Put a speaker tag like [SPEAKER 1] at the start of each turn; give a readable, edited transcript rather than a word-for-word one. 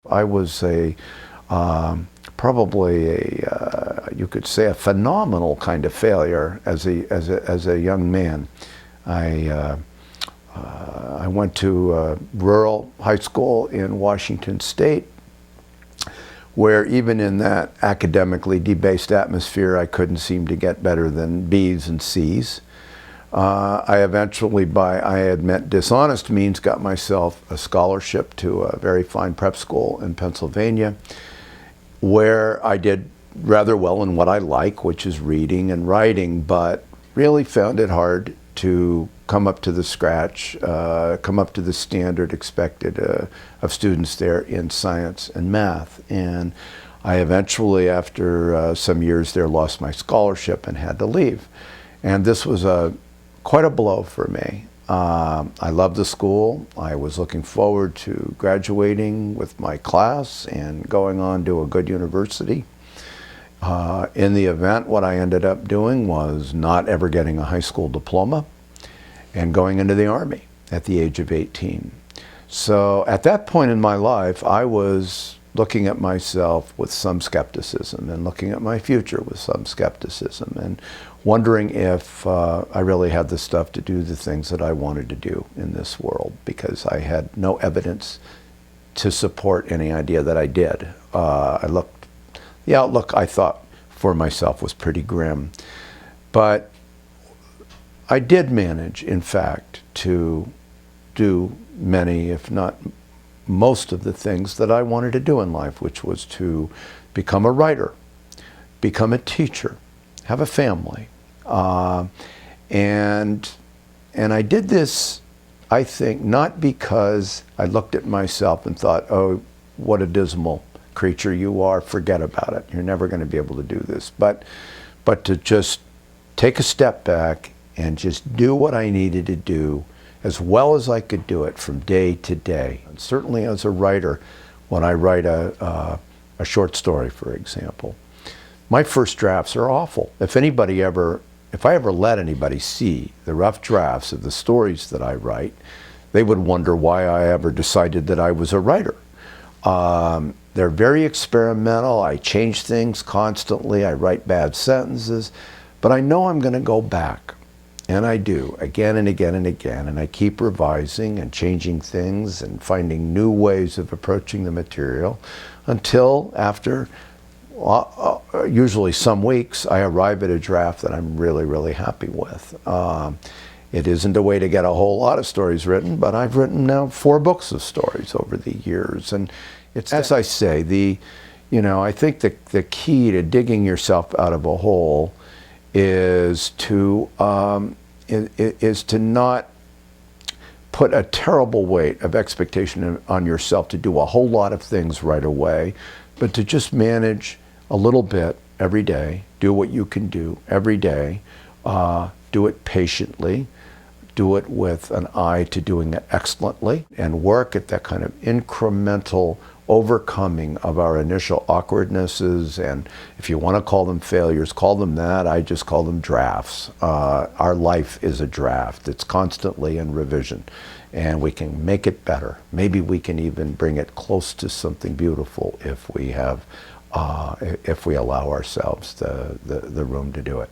[SPEAKER 1] I was probably you could say a phenomenal kind of failure as a young man. I went to a rural high school in Washington State, where even in that academically debased atmosphere, I couldn't seem to get better than B's and C's. I eventually, by, I admit, dishonest means, got myself a scholarship to a very fine prep school in Pennsylvania, where I did rather well in what I like, which is reading and writing, but really found it hard to come up to the scratch, come up to the standard expected of students there in science and math. And I eventually, after some years there, lost my scholarship and had to leave. And this was quite a blow for me. I loved the school. I was looking forward to graduating with my class and going on to a good university. In the event, what I ended up doing was not ever getting a high school diploma and going into the Army at the age of 18. So at that point in my life, I was looking at myself with some skepticism and looking at my future with some skepticism and wondering if I really had the stuff to do the things that I wanted to do in this world, because I had no evidence to support any idea that I did. The outlook, I thought, for myself was pretty grim. But I did manage, in fact, to do many, if not most of the things that I wanted to do in life, which was to become a writer, become a teacher, have a family. And I did this, I think, not because I looked at myself and thought, oh, what a dismal creature you are, forget about it, you're never going to be able to do this, but to just take a step back and just do what I needed to do as well as I could do it from day to day. And certainly as a writer, when I write a short story, for example, my first drafts are awful. If I ever let anybody see the rough drafts of the stories that I write, they would wonder why I ever decided that I was a writer. They're very experimental. I change things constantly. I write bad sentences, but I know I'm going to go back. And I do, again and again and again, and I keep revising and changing things and finding new ways of approaching the material until after usually some weeks, I arrive at a draft that I'm really, really happy with. It isn't a way to get a whole lot of stories written, but I've written now 4 books of stories over the years. And it's, as I say, I think the key to digging yourself out of a hole is to not put a terrible weight of expectation on yourself to do a whole lot of things right away, but to just manage a little bit every day, do what you can do every day, do it patiently, do it with an eye to doing it excellently, and work at that kind of incremental overcoming of our initial awkwardnesses, and if you want to call them failures, call them that. I just call them drafts. Our life is a draft. It's constantly in revision, and we can make it better. Maybe we can even bring it close to something beautiful if we allow ourselves the room to do it.